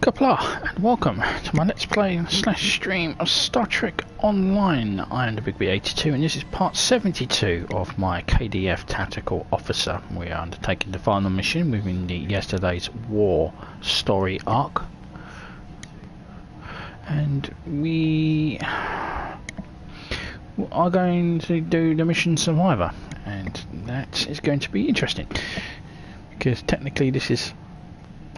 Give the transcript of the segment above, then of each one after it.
Kapla, and welcome to my Let's Play / stream of Star Trek Online. I am the Big B82 and this is part 72 of my KDF Tactical Officer. We are undertaking the final mission within the yesterday's war story arc. And we are going to do the mission Survivor, and that is going to be interesting because technically this is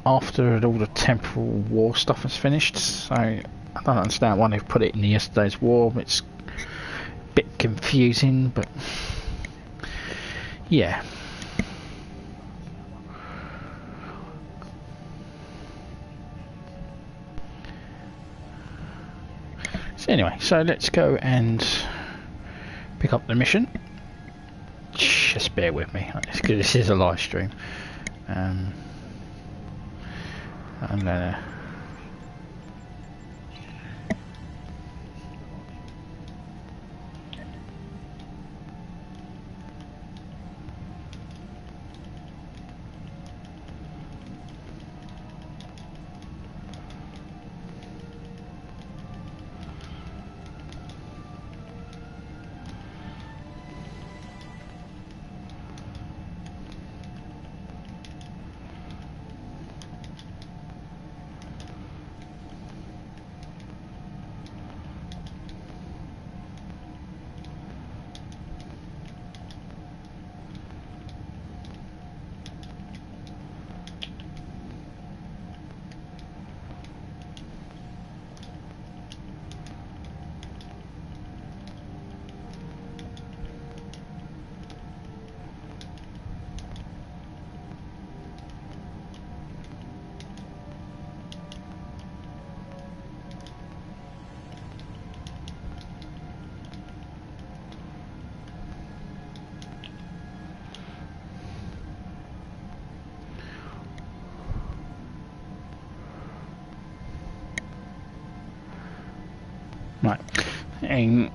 after all the temporal war stuff is finished, so I don't understand why they've put it in the yesterday's war. It's a bit confusing, but yeah. So anyway, so let's go and pick up the mission. Just bear with me, because this is a live stream. I'm gonna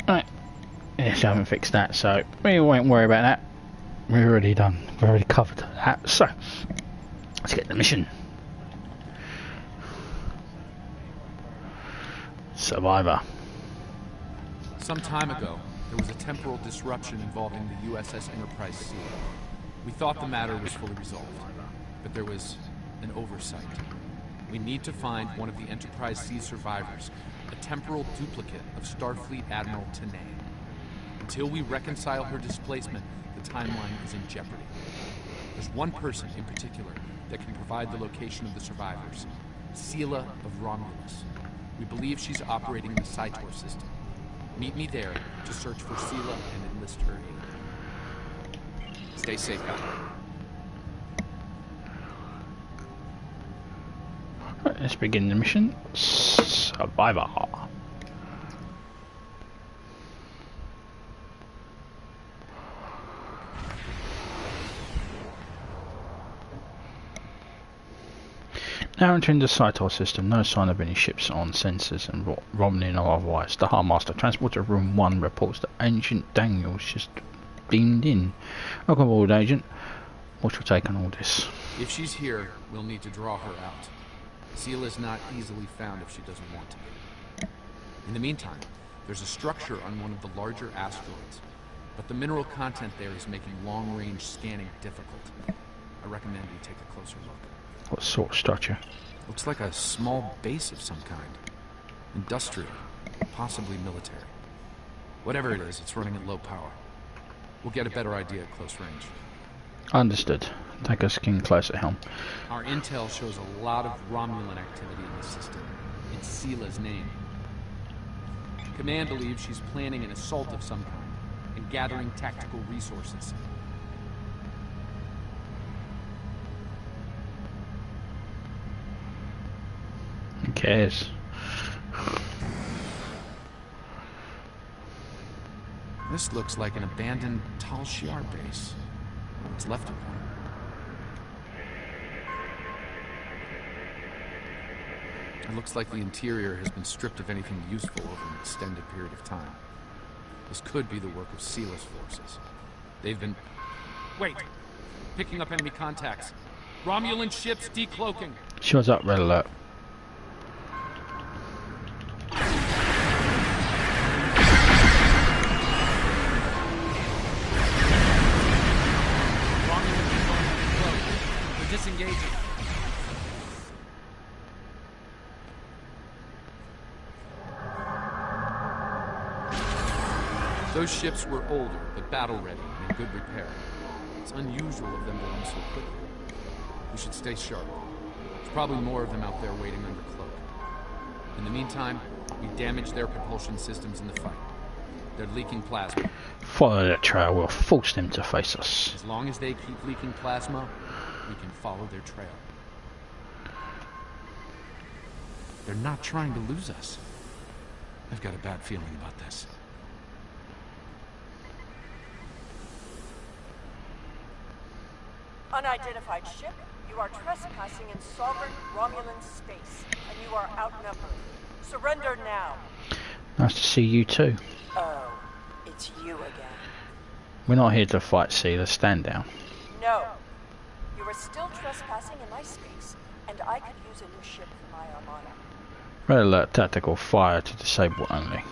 right. Yes, I haven't fixed that, so we won't worry about that. We've already done. We've already covered that. So let's get the mission. Survivor. Some time ago, there was a temporal disruption involving the USS Enterprise C. We thought the matter was fully resolved, but there was an oversight. We need to find one of the Enterprise C survivors, a temporal duplicate of Starfleet Admiral Tanay. Until we reconcile her displacement, the timeline is in jeopardy. There's one person in particular that can provide the location of the survivors, Sela of Romulus. We believe she's operating the Cytor system. Meet me there to search for Sela and enlist her aid. Stay safe out there. Right, let's begin the mission. Survivor. Now entering the Cytor system, no sign of any ships on sensors and Romney or otherwise. The Harmaster transporter room 1 reports that Agent Daniels just beamed in. Welcome aboard, Agent. What's your take on all this? If she's here, we'll need to draw her out. Sela's not easily found if she doesn't want to be. In the meantime, there's a structure on one of the larger asteroids, but the mineral content there is making long-range scanning difficult. I recommend you take a closer look. What sort of structure? Looks like a small base of some kind. Industrial, possibly military. Whatever it is, it's running at low power. We'll get a better idea at close range. Understood. Take a skin close at helm. Our intel shows a lot of Romulan activity in the system. In Sela's name. Command believes she's planning an assault of some kind and gathering tactical resources. Who cares? This looks like an abandoned Tal Shiar base. What's left of one. It looks like the interior has been stripped of anything useful over an extended period of time. This could be the work of Sela's forces. They've been... Wait! Picking up enemy contacts. Romulan ships decloaking. Shows up, red alert. Those ships were older, but battle-ready and in good repair. It's unusual of them to run so quickly. We should stay sharp. There's probably more of them out there waiting under cloak. In the meantime, we damage their propulsion systems in the fight. They're leaking plasma. Follow that trail. We'll force them to face us. As long as they keep leaking plasma, we can follow their trail. They're not trying to lose us. I've got a bad feeling about this. Unidentified ship, you are trespassing in sovereign Romulan space, and you are outnumbered. Surrender now. Nice to see you too. Oh, it's you again. We're not here to fight, Sealer. Stand down. No. You are still trespassing in my space, and I could use a new ship for my armada. Red alert, tactical fire to disable only.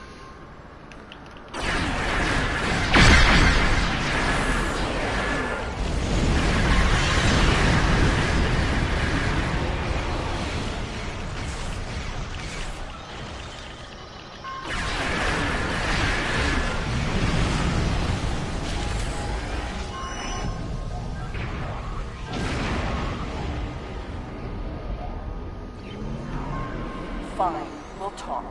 Fine, we'll talk.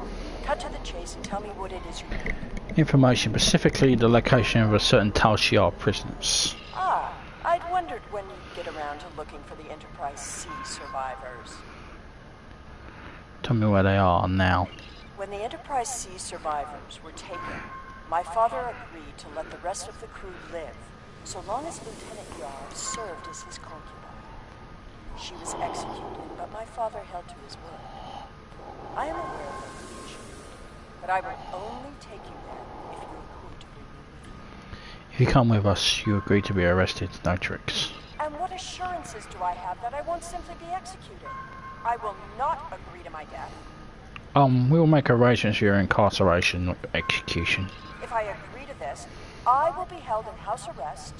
Cut to the chase and tell me what it is you need. Information, specifically the location of a certain Tal Shiar prisoners. Ah, I'd wondered when you'd get around to looking for the Enterprise C survivors. Tell me where they are now. When the Enterprise C survivors were taken, my father agreed to let the rest of the crew live, so long as Lieutenant Yar served as his concubine. She was executed, but my father held to his word. I am aware of the condition, but I will only take you there if you agree to bring me with you. If you come with us, you agree to be arrested. No tricks. And what assurances do I have that I won't simply be executed? I will not agree to my death. We will make arrangements for your incarceration, not your execution. If I agree to this, I will be held in house arrest,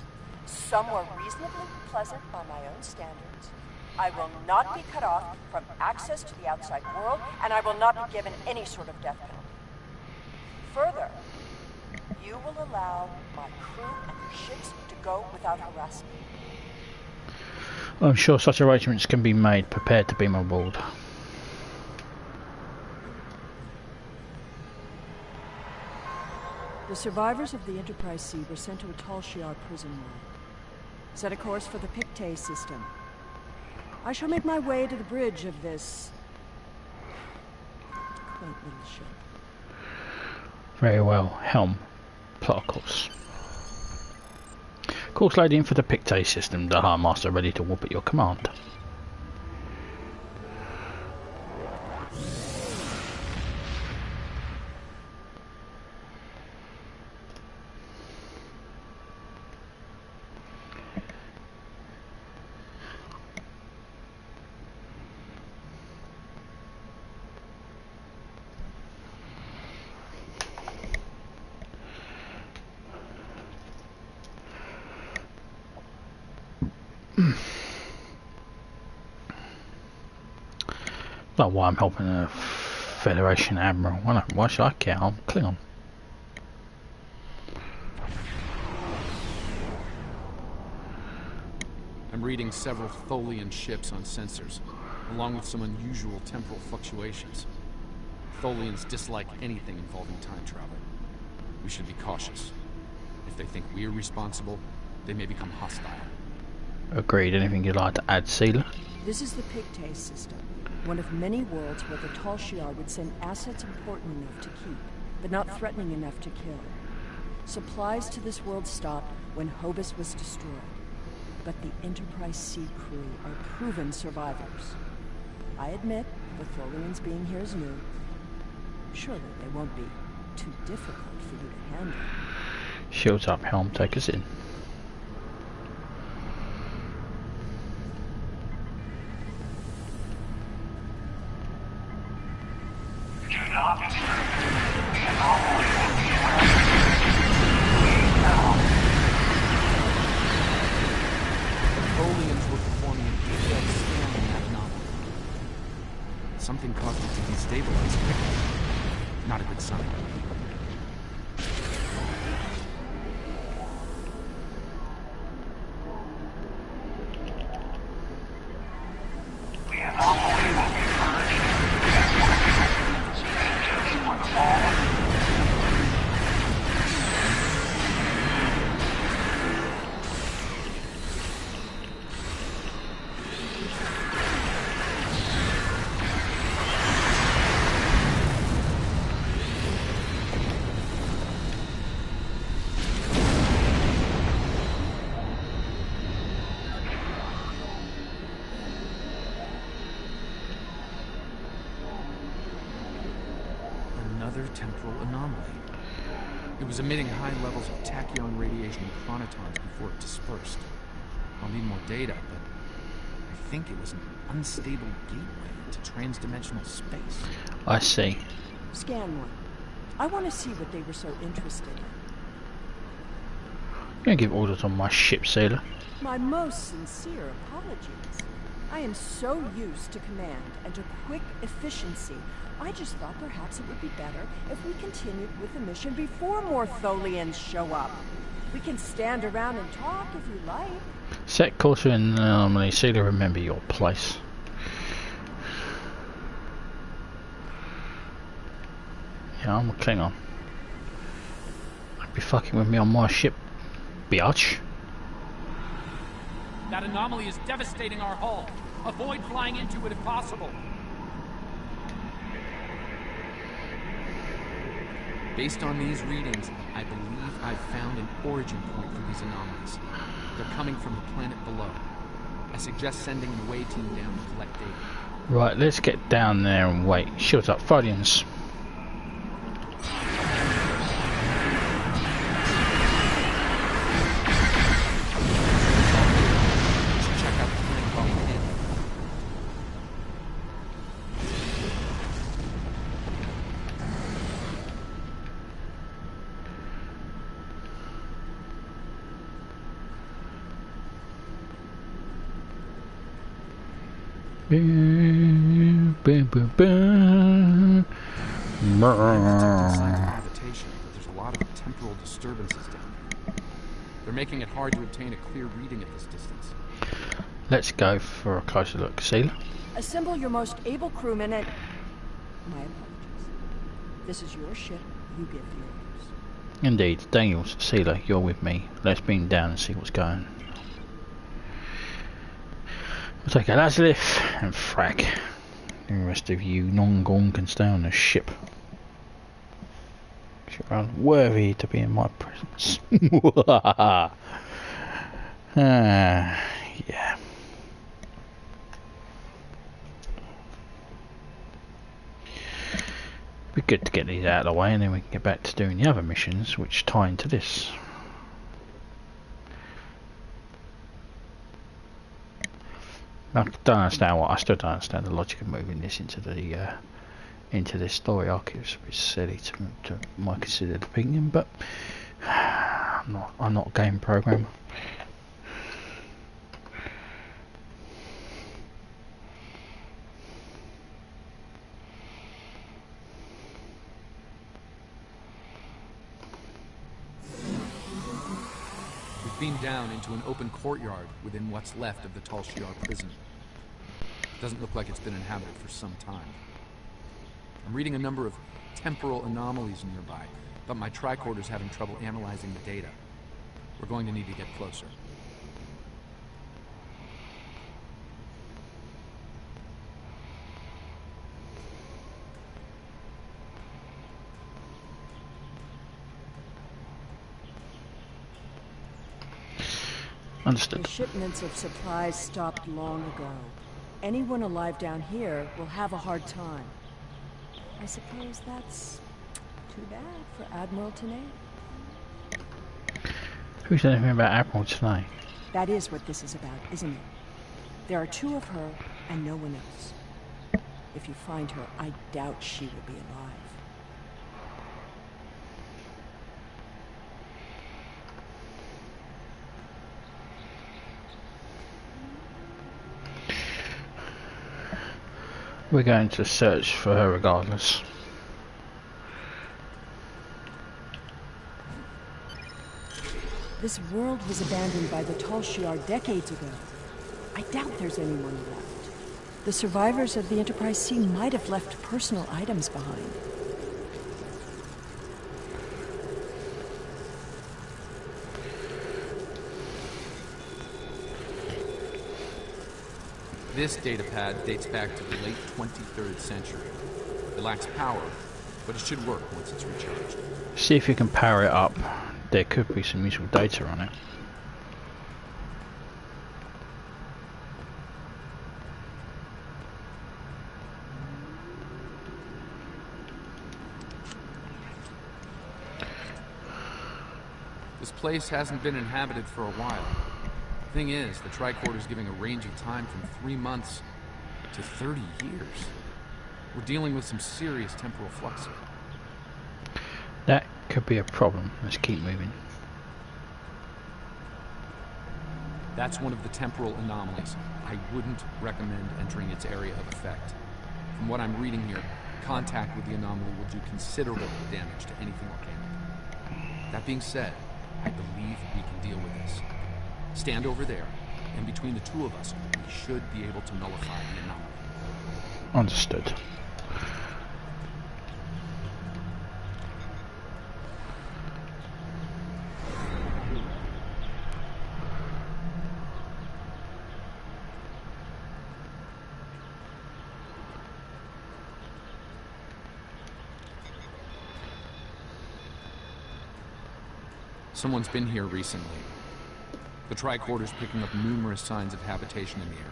somewhere reasonably pleasant by my own standards. I will not be cut off from access to the outside world, and I will not be given any sort of death penalty. Further, you will allow my crew and their ships to go without harassment. I'm sure such arrangements can be made. Prepared to beam aboard. The survivors of the Enterprise C were sent to a Tal Shiar prison world. Set a course for the Pictet system. I shall make my way to the bridge of this quaint little ship. Very well. Helm. Plot course. Course loading for the Pictet system. The High Master ready to whoop at your command. Not why I'm helping a Federation Admiral. Why should I care? I'm Klingon. I'm reading several Tholian ships on sensors, along with some unusual temporal fluctuations. Tholians dislike anything involving time travel. We should be cautious. If they think we're responsible, they may become hostile. Agreed. Anything you'd like to add, Sealer? This is the Pictet system. One of many worlds where the Tal Shiar would send assets important enough to keep, but not threatening enough to kill. Supplies to this world stopped when Hobus was destroyed. But the Enterprise C crew are proven survivors. I admit, the Tholians being here is new. Surely they won't be too difficult for you to handle. Shields up, Helm. Take us in. Something caused it to destabilize quickly. Not a good sign. another temporal anomaly. It was emitting high levels of tachyon radiation and chronotons before it dispersed. I'll need more data, but I think it was an unstable gateway into transdimensional space. I see. Scan one. I want to see what they were so interested in. I'm going to give orders on my ship, sailor. My most sincere apologies. I am so used to command and to quick efficiency. I just thought perhaps it would be better if we continued with the mission before more Tholians show up. We can stand around and talk if you like. Set course in an anomaly. Sailor, remember your place. Yeah, I'm a Klingon. Don't be fucking with me on my ship, biatch. That anomaly is devastating our hull. Avoid flying into it if possible. Based on these readings, I believe I've found an origin point for these anomalies. They're coming from the planet below. I suggest sending an away team down to collect data. Right, let's get down there and wait. Shields up, Tholians. Habitation, but there's a lot of temporal disturbances down there. They're making it hard to obtain a clear reading at this distance. Let's go for a closer look. Sailor? Assemble your most able crewmen and... My apologies. This is your ship. You give the orders. Indeed. Daniels, Sailor, you're with me. Let's beam down and see what's going. We'll take a Lazarus and frag. The rest of you non-gorn can stay on the ship. You're unworthy to be in my presence. Yeah. Be good to get these out of the way, and then we can get back to doing the other missions which tie into this. I don't understand I still don't understand the logic of moving this into this story arc. It's a bit silly to my considered opinion, but I'm not a game programmer. Beamed down into an open courtyard within what's left of the Tal Shiar prison. It doesn't look like it's been inhabited for some time. I'm reading a number of temporal anomalies nearby, but my tricorder's having trouble analyzing the data. We're going to need to get closer. Understood. The shipments of supplies stopped long ago. Anyone alive down here will have a hard time. I suppose that's too bad for Admiral Tanay. Who said anything about Admiral Tanay? That is what this is about, isn't it? There are two of her and no one else. If you find her, I doubt she will be alive. We're going to search for her regardless. This world was abandoned by the Tal Shiar decades ago. I doubt there's anyone left. The survivors of the Enterprise C might have left personal items behind. This datapad dates back to the late 23rd century. It lacks power, but it should work once it's recharged. See if you can power it up. There could be some useful data on it. This place hasn't been inhabited for a while. Thing is, the tricorder's giving a range of time from 3 months to 30 years. We're dealing with some serious temporal flux here. That could be a problem. Let's keep moving. That's one of the temporal anomalies. I wouldn't recommend entering its area of effect. From what I'm reading here, contact with the anomaly will do considerable damage to anything organic. That being said, I believe we can deal with this. Stand over there, and between the two of us, we should be able to nullify the anomaly. Understood. Someone's been here recently. The tricorder's picking up numerous signs of habitation in the area.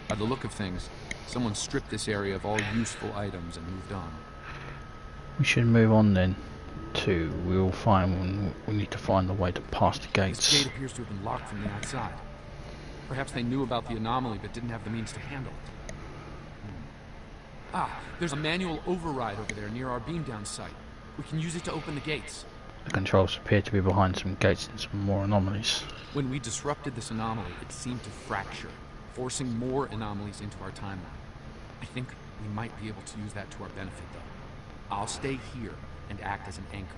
By the look of things, someone stripped this area of all useful items and moved on. We should move on then to, we'll find when we need to find the way to pass the gates. This gate appears to have been locked from the outside. Perhaps they knew about the anomaly but didn't have the means to handle it. Ah, there's a manual override over there near our beam down site. We can use it to open the gates. The controls appear to be behind some gates and some more anomalies. When we disrupted this anomaly, it seemed to fracture, forcing more anomalies into our timeline. I think we might be able to use that to our benefit, though. I'll stay here and act as an anchor.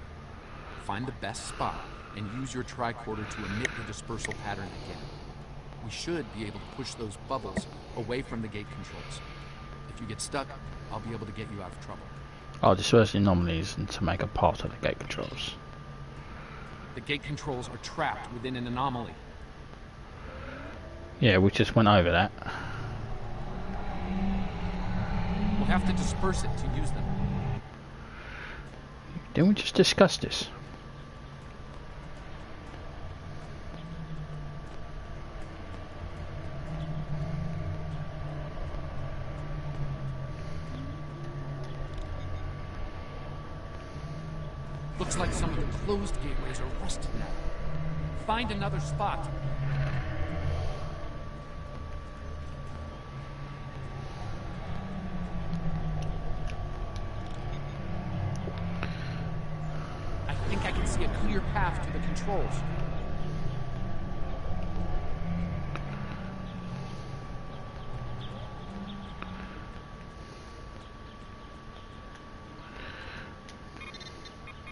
Find the best spot and use your tricorder to emit the dispersal pattern again. We should be able to push those bubbles away from the gate controls. If you get stuck, I'll be able to get you out of trouble. I'll disperse the anomalies and to make a part of the gate controls. The gate controls are trapped within an anomaly. Yeah, we just went over that. We'll have to disperse it to use them. Didn't we just discuss this? Looks like some of the closed gateways are rusted now. Find another spot. I think I can see a clear path to the controls.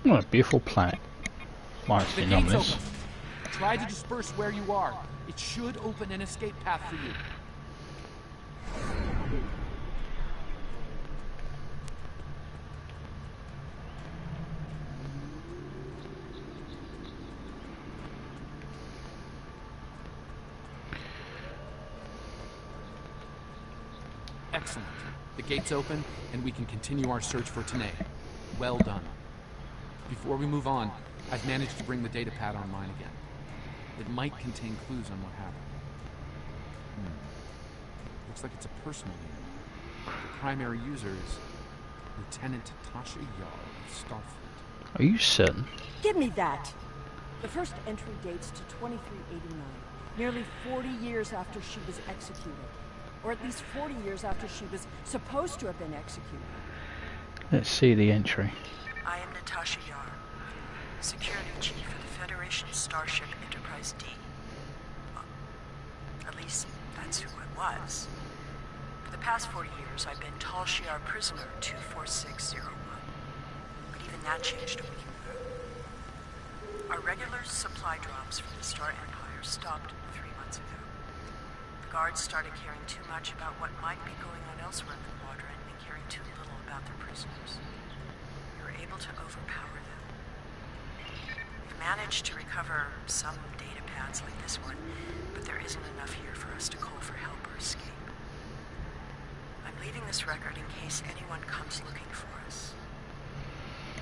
What a beautiful planet. Minus the The gate's anomalies. open. Try to disperse where you are. It should open an escape path for you. Excellent. The gate's open, and we can continue our search for Tanae. Well done. Before we move on, I've managed to bring the data pad online again. It might contain clues on what happened. Looks like it's a personal unit. The primary user is Lieutenant Tasha Yar of Starfleet. Are you certain? Give me that! The first entry dates to 2389, nearly 40 years after she was executed. Or at least 40 years after she was supposed to have been executed. Let's see the entry. I am Natasha Yar, Security Chief of the Federation's Starship Enterprise D. Well, at least that's who I was. For the past 40 years, I've been Tal Shiar Prisoner 24601. But even that changed a week ago. Our regular supply drops from the Star Empire stopped 3 months ago. The guards started caring too much about what might be going on elsewhere in the quadrant and caring too little about their prisoners. We were able to overpower them. We've managed to recover some data pads like this one, but there isn't enough here for us to call for help or escape. I'm leaving this record in case anyone comes looking for us.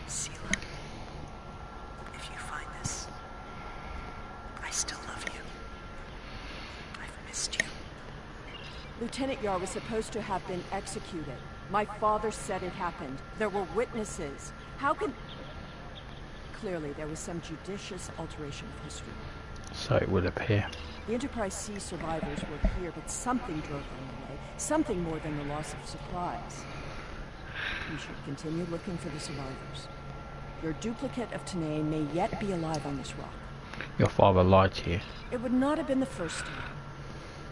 Sela, if you find this, I still love you. I've missed you. Lieutenant Yar was supposed to have been executed. My father said it happened. There were witnesses. How can... clearly there was some judicious alteration of history. So it would appear. The Enterprise C survivors were here, but something drove them away. Something more than the loss of supplies. We should continue looking for the survivors. Your duplicate of Tanae may yet be alive on this rock. Your father lied to you. It would not have been the first time.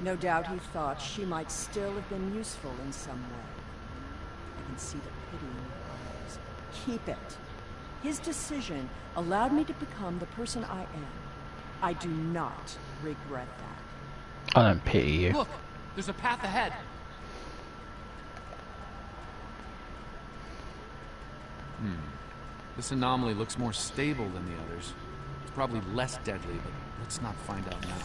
No doubt he thought she might still have been useful in some way. I can see the pity in your eyes. Keep it. His decision allowed me to become the person I am. I do not regret that. I don't pity you. Look! There's a path ahead! This anomaly looks more stable than the others. It's probably less deadly, but let's not find out now.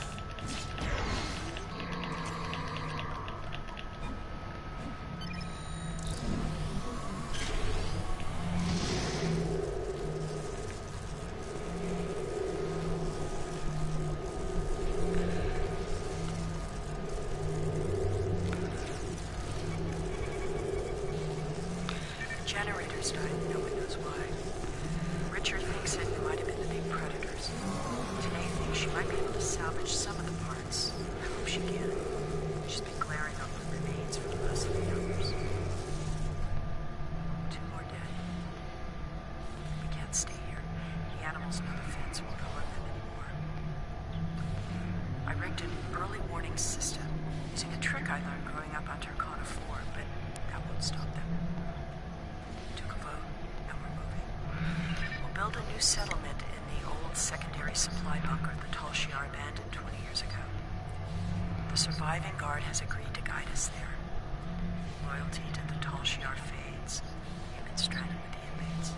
Generators died, no one knows why. Richard thinks it might have been the big predators. Today thinks she might be able to salvage some of the parts. I hope she can. She's been glaring up the remains for the last 3 hours. 2 more dead. We can't stay here. The animals near the fence won't harm them anymore. I rigged an early warning system using a trick I learned growing up on Turkana 4, but that won't stop them. Build a new settlement in the old secondary supply bunker the Tal Shiar abandoned 20 years ago. The surviving guard has agreed to guide us there. Loyalty to the Tal Shiar fades. Humans stranded with the inmates.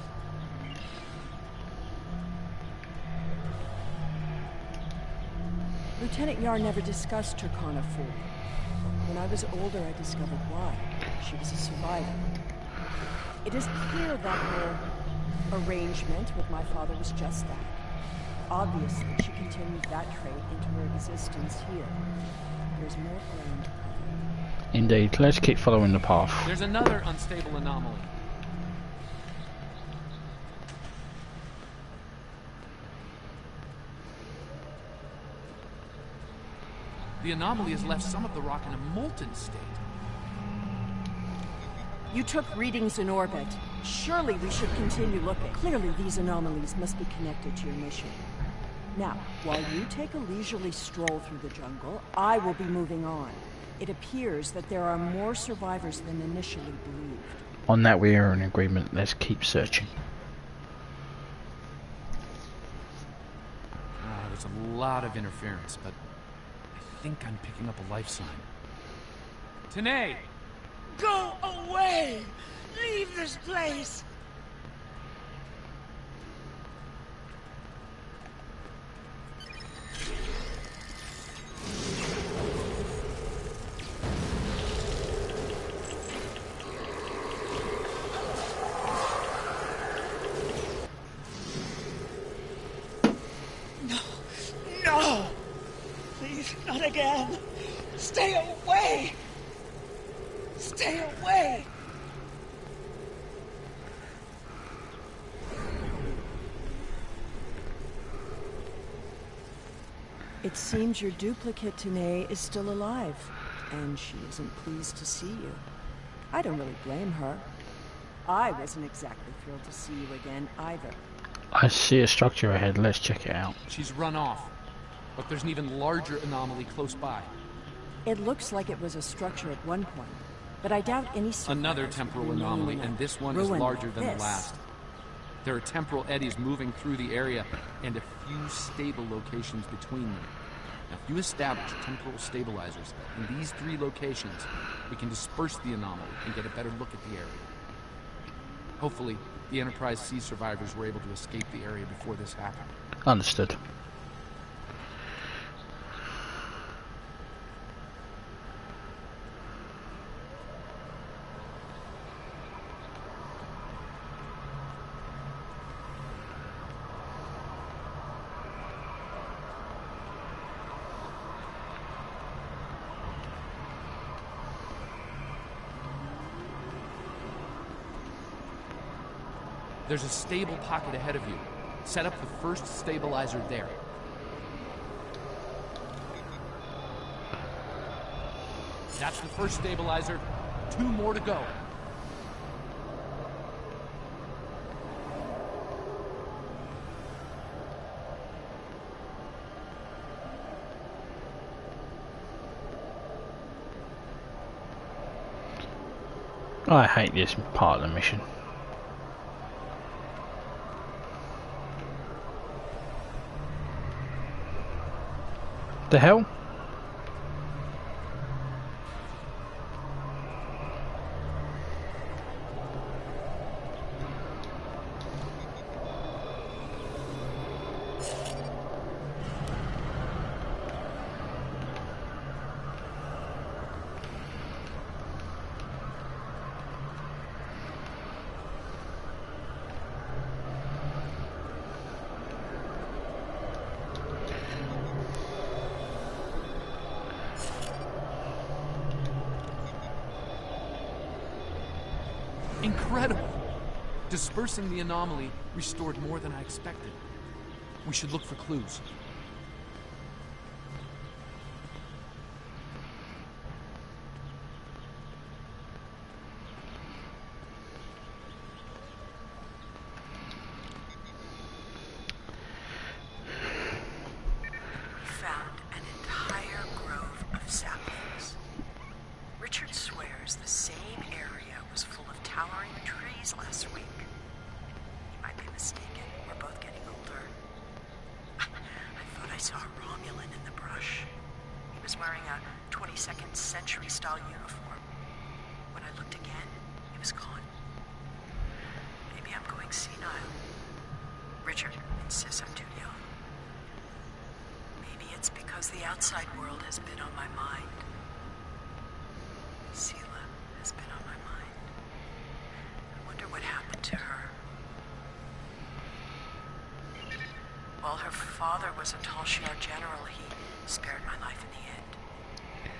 Lieutenant Yar never discussed Turkana 4. When I was older, I discovered why. She was a survivor. It is clear that her arrangement with my father was just that. Obviously, she continued that trait into her existence here. There's more ground to cover. Indeed. Let's keep following the path. There's another unstable anomaly. The anomaly has left some of the rock in a molten state. You took readings in orbit. Surely we should continue looking. Clearly these anomalies must be connected to your mission. Now, while you take a leisurely stroll through the jungle, I will be moving on. It appears that there are more survivors than initially believed. On that we are in agreement. Let's keep searching. There's a lot of interference, but I think I'm picking up a life sign. Tanae! Go away! Leave this place! No! No! Please, not again! Stay away! Stay away! It seems your duplicate, Tanae, is still alive, and she isn't pleased to see you. I don't really blame her. I wasn't exactly thrilled to see you again, either. I see a structure ahead. Let's check it out. She's run off, but there's an even larger anomaly close by. It looks like it was a structure at one point, but I doubt any Another temporal anomaly, and this one is larger than the last. There are temporal eddies moving through the area, and a few stable locations between them. Now, if you establish temporal stabilizers in these 3 locations, we can disperse the anomaly and get a better look at the area. Hopefully, the Enterprise C survivors were able to escape the area before this happened. Understood. There's a stable pocket ahead of you. Set up the first stabilizer there. That's the first stabilizer. 2 more to go. I hate this part of the mission. The hell? Incredible! Dispersing the anomaly restored more than I expected. We should look for clues. We found an entire grove of saplings. Richard swears the same area was full of towering trees last week. He might be mistaken. We're both getting older. I thought I saw a Romulan in the brush. He was wearing a 22nd century style uniform. When I looked again, he was gone. Maybe I'm going senile. Richard insists I'm too young. Maybe it's because the outside world has been on my mind. Sela has been on my mind. I wonder what happened to her. While her father was a Tal Shiar general, he spared my life in the end.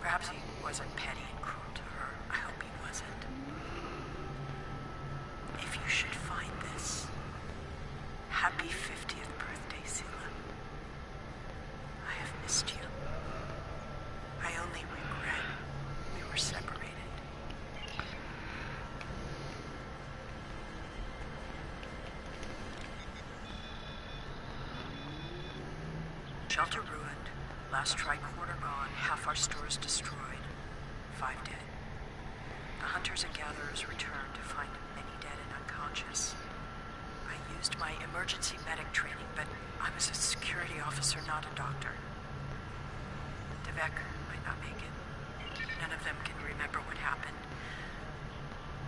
Perhaps he wasn't petty and cruel to her. I hope he wasn't. If you should find this, happy 50th birthday, Sela. I have missed you. I only regret we were separated. Shelter ruined, last tricorder gone, half our stores destroyed, 5 dead. The hunters and gatherers returned to find many dead and unconscious. I used my emergency medic training, but I was a security officer, not a doctor. Devek might not make it. None of them can remember what happened.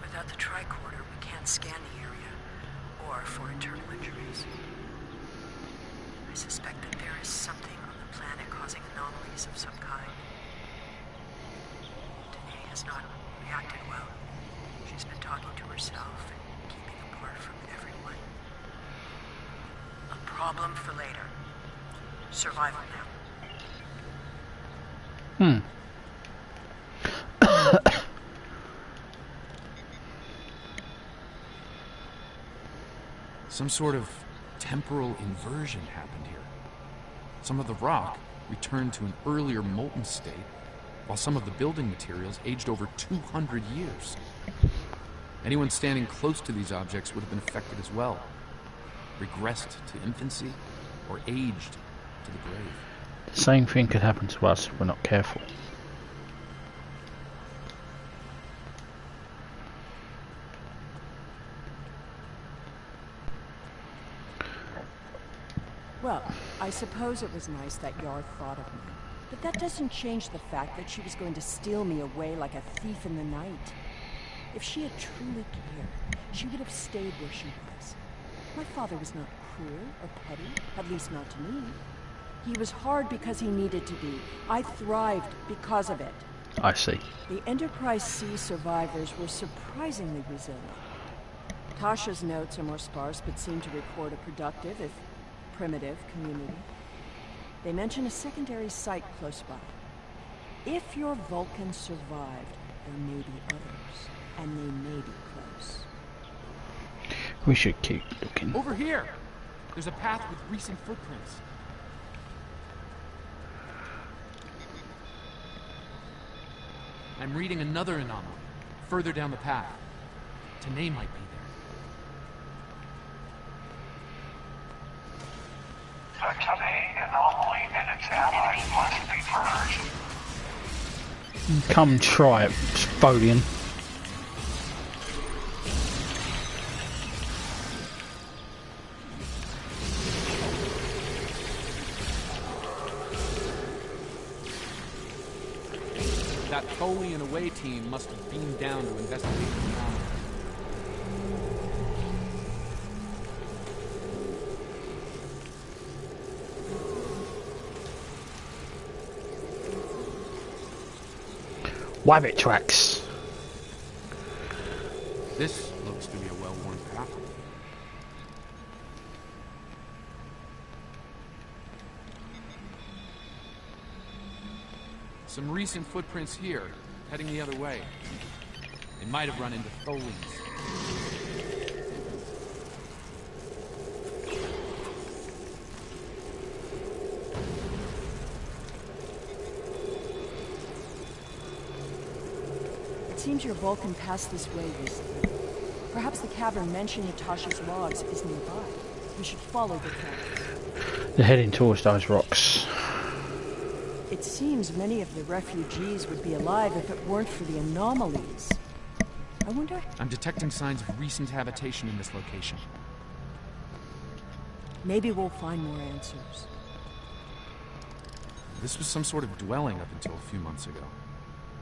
Without the tricorder, we can't scan the area, or for internal injuries. I suspect that there is something on the planet causing anomalies of some kind. Danae has not reacted well. She's been talking to herself and keeping apart from everyone. A problem for later. Survival now. Some sort of temporal inversion happened here. Some of the rock returned to an earlier molten state, while some of the building materials aged over 200 years. Anyone standing close to these objects would have been affected as well. Regressed to infancy, or aged to the grave. The same thing could happen to us if we're not careful. Well, I suppose it was nice that Yar thought of me. But that doesn't change the fact that she was going to steal me away like a thief in the night. If she had truly cared, she would have stayed where she was. My father was not cruel or petty, at least not to me. He was hard because he needed to be. I thrived because of it. I see. The Enterprise C survivors were surprisingly resilient. Tasha's notes are more sparse, but seem to record a productive, if primitive, community. They mention a secondary site close by. If your Vulcan survived, there may be others, and they may be close. We should keep looking. Over here! There's a path with recent footprints. I'm reading another anomaly, further down the path. Tanae might be there. The Tanae anomaly and its allies must be purged. Come try it, Spolian. That Foley and away team must have beamed down to investigate the anomaly. Wabbit tracks. This looks to be a well-worn path. Some recent footprints here, heading the other way. They might have run into Foley's. It seems your Vulcan passed this way recently. Perhaps the cavern mentioned Natasha's logs is nearby. We should follow the tracks. They're heading towards those rocks. It seems many of the refugees would be alive if it weren't for the anomalies. I wonder... I'm detecting signs of recent habitation in this location. Maybe we'll find more answers. This was some sort of dwelling up until a few months ago.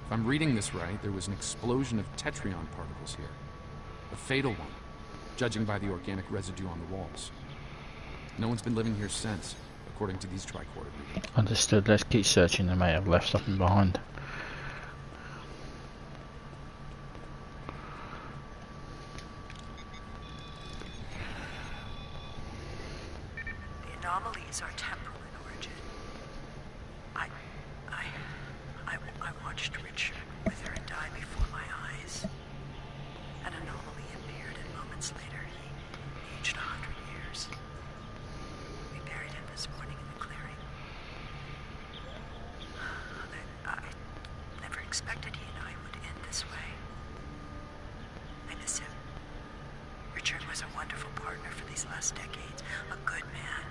If I'm reading this right, there was an explosion of tetrion particles here. A fatal one, judging by the organic residue on the walls. No one's been living here since, according to these tricorder readings. Understood. Let's keep searching. They may have left something behind. The anomalies are temporal in origin. I watched Richard wither and die before my eyes. An anomaly appeared, and moments later he aged 100 years. We buried him this morning in the clearing. I never expected he and I would end this way. I miss him. Richard was a wonderful partner for these last decades. A good man.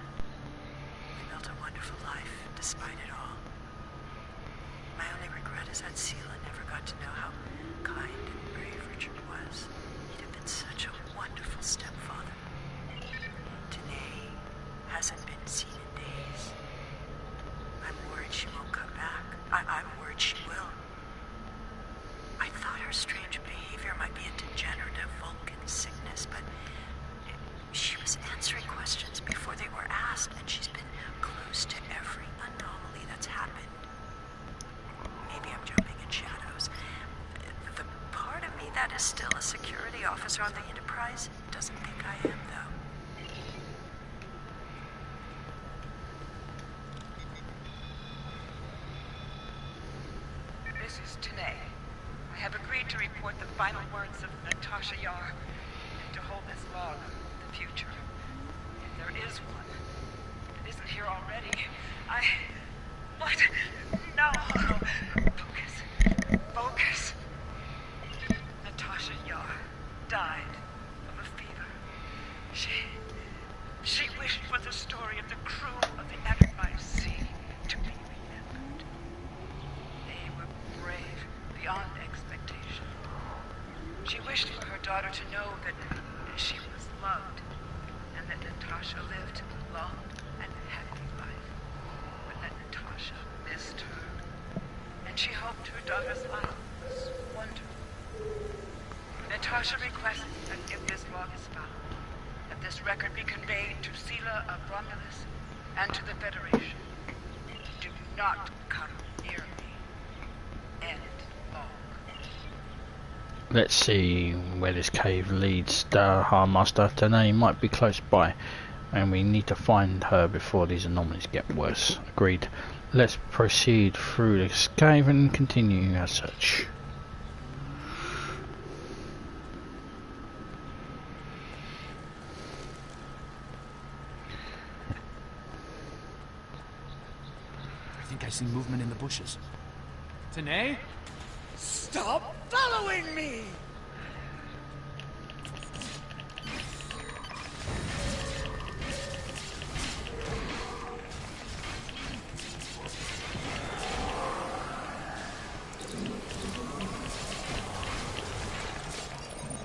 We built a wonderful life, despite it all. My only regret is that Sela never got to know how kind and brave Richard was. He'd have been such a wonderful stepfather. Tanae hasn't been seen in days. I'm worried she won't come back. I'm worried she will. I thought her strange behavior might be a degenerative Vulcan sickness, but she was answering questions before they were asked, and she's been close to every anomaly that's happened. Maybe I'm jumping in shadows. The part of me that is still a security officer on the Enterprise doesn't think I am, though. This is Tanae. I have agreed to report the final words of Natasha Yar and to hold this log of the future. If there is one, it isn't here already. What? No! Focus. Natasha Yar died of a fever. She wished for the story of the crew of the Enterprise C to be remembered. They were brave beyond expectation. She wished for her daughter to know that she was loved, and that Natasha lived a long and happy life, but that Natasha missed her, and she hoped her daughter's life was wonderful. Natasha requests that if this log is found, that this record be conveyed to Sela of Romulus and to the Federation. Do not come near me. End log. Let's see where this cave leads. The Harmaster Tanae might be close by, and we need to find her before these anomalies get worse. Agreed. Let's proceed through this cave and continue our search. think I see movement in the bushes. Tanae? Stop following me!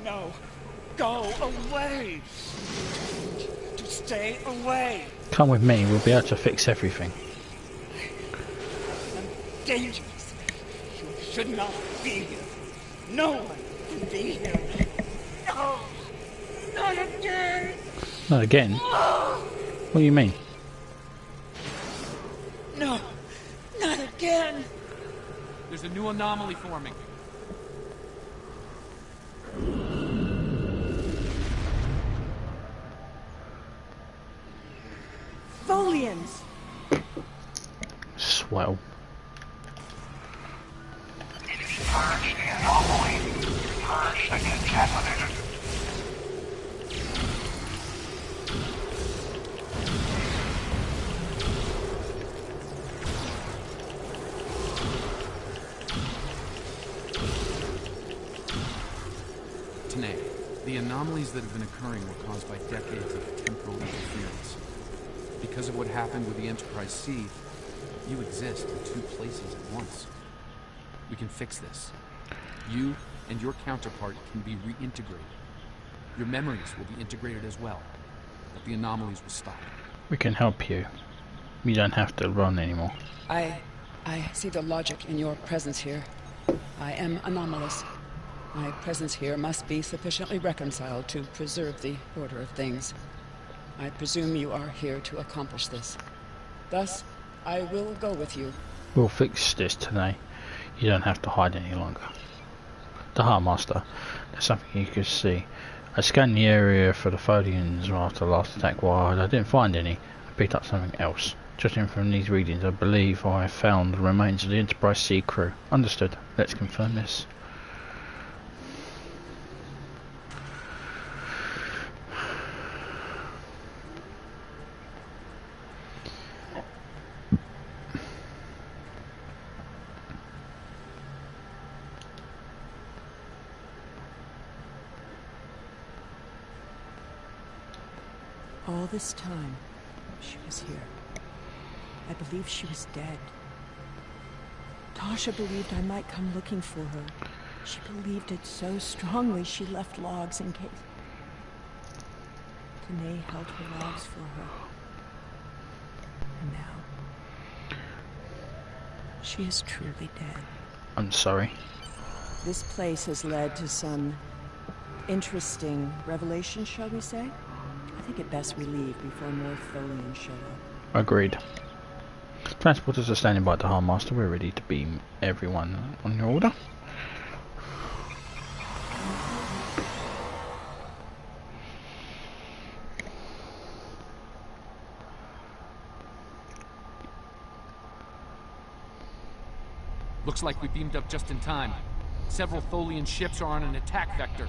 No. Go away! To stay away! Come with me, we'll be able to fix everything. I'm dangerous. You should not be here. No one should be here. No! Not again! Not again? What do you mean? No! Not again! There's a new anomaly forming. Folians! Swell. Purge the anomaly. Purge the contaminated. Tanae, the anomalies that have been occurring were caused by decades of temporal interference. Because of what happened with the Enterprise C, you exist in two places at once. We can fix this. You and your counterpart can be reintegrated. Your memories will be integrated as well, but the anomalies will stop. We can help you. You don't have to run anymore. I see the logic in your presence here. I am anomalous. My presence here must be sufficiently reconciled to preserve the order of things. I presume you are here to accomplish this. Thus, I will go with you. We'll fix this today. You don't have to hide any longer. The Heartmaster. There's something you could see. I scanned the area for the Fodians after the last attack. While I didn't find any, I picked up something else. Judging from these readings, I believe I found the remains of the Enterprise C crew. Understood. Let's confirm this. All this time, she was here. I believed she was dead. Tasha believed I might come looking for her. She believed it so strongly she left logs in case. Tanae held her logs for her. And now, she is truly dead. I'm sorry. This place has led to some interesting revelations, shall we say? I think it best we leave before more Tholians show up. Agreed. Transporters are standing by at the Heartmaster. We're ready to beam everyone on your order. Looks like we beamed up just in time. Several Tholian ships are on an attack vector.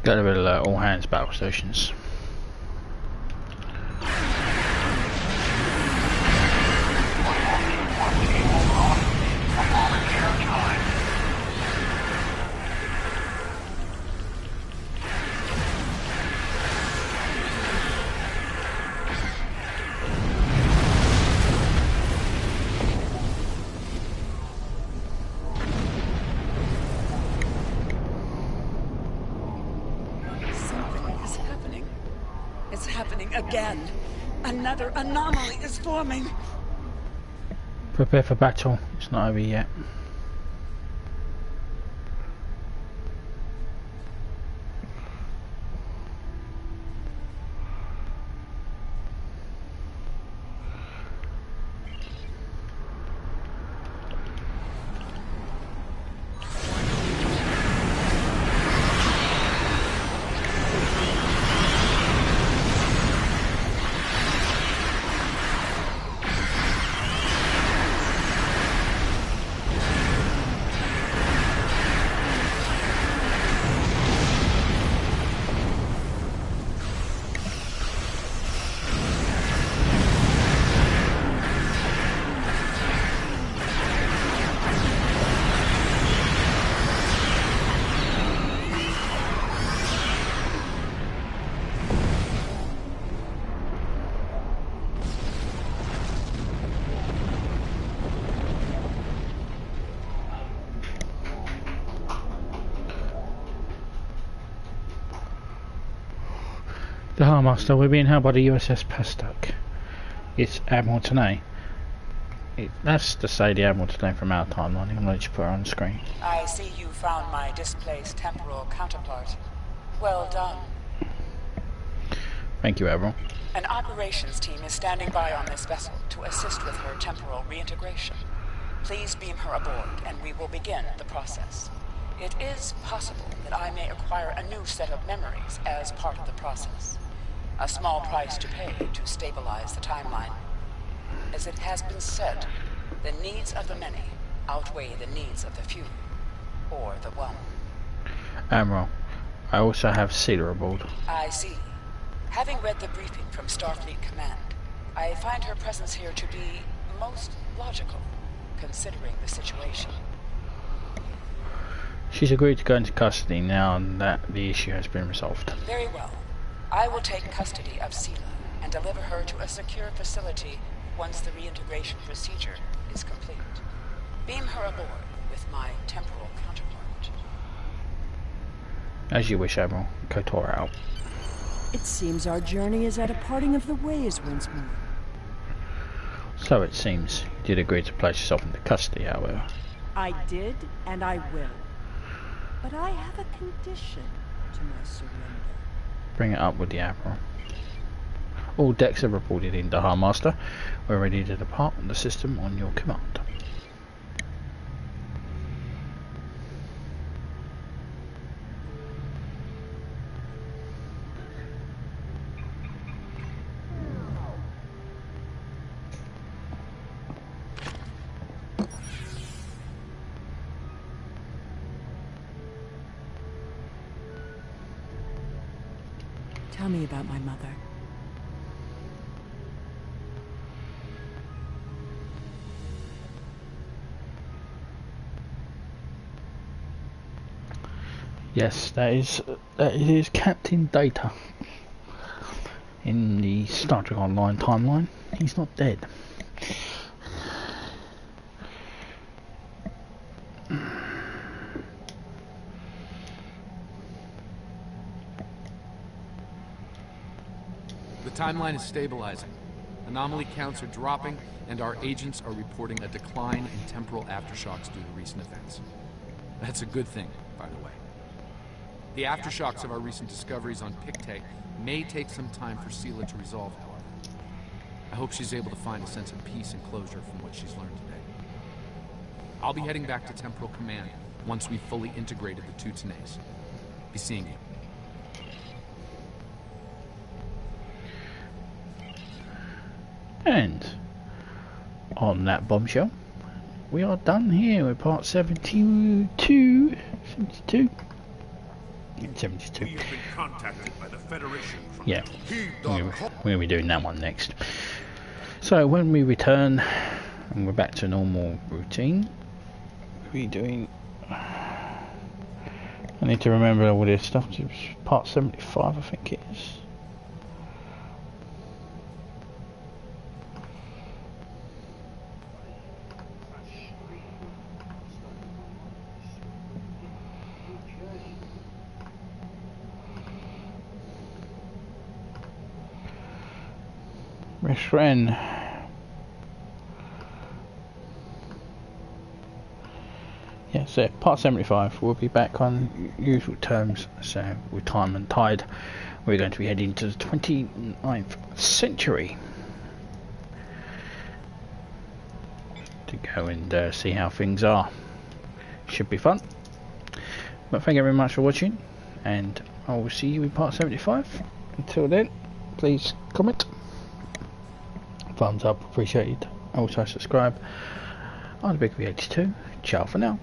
Got to alert all hands battle stations. Again. Another anomaly is forming. Prepare for battle. It's not over yet. The Harmaster, we're being held by the USS Pastok. It's Admiral Tanay. That's to say the Admiral Tanay from our timeline. I'm going to put her on the screen. I see you found my displaced temporal counterpart. Well done. Thank you, Admiral. An operations team is standing by on this vessel to assist with her temporal reintegration. Please beam her aboard, and we will begin the process. It is possible that I may acquire a new set of memories as part of the process. A small price to pay to stabilize the timeline. As it has been said, the needs of the many outweigh the needs of the few, or the one. Admiral, I also have Sealer aboard. I see. Having read the briefing from Starfleet Command, I find her presence here to be most logical, considering the situation. She's agreed to go into custody now that the issue has been resolved. Very well. I will take custody of Sela and deliver her to a secure facility once the reintegration procedure is complete. Beam her aboard with my temporal counterpart. As you wish, Admiral. KOTOR out. It seems our journey is at a parting of the ways once more. So it seems. You did agree to place yourself into custody, however. I did, and I will. But I have a condition to my surrender. Bring it up with the Admiral. All decks have reported in the Harmaster. We're ready to depart the system on your command. Tell me about my mother. Yes, that is Captain Data in the Star Trek Online timeline. He's not dead. The timeline is stabilizing. Anomaly counts are dropping, and our agents are reporting a decline in temporal aftershocks due to recent events. That's a good thing, by the way. The aftershocks of our recent discoveries on Pictet may take some time for Sela to resolve, however. I hope she's able to find a sense of peace and closure from what she's learned today. I'll be heading back to Temporal Command once we've fully integrated the two Tanays. Be seeing you. And on that bombshell, we are done here with part 72. 72? 72. We've been contacted by the Federation from Yeah, we're going to be doing that one next. So when we return and we're back to normal routine, we're doing... I need to remember all this stuff. It's part 75, I think it is. Miss Wren. Yeah, so part 75. We'll be back on usual terms. So with time and tide, we're going to be heading to the 29th century to go and see how things are. Should be fun. But thank you very much for watching, and I will see you in part 75. Until then, please comment. Thumbs up appreciated. Also subscribe. I'm the Big V82. Ciao for now.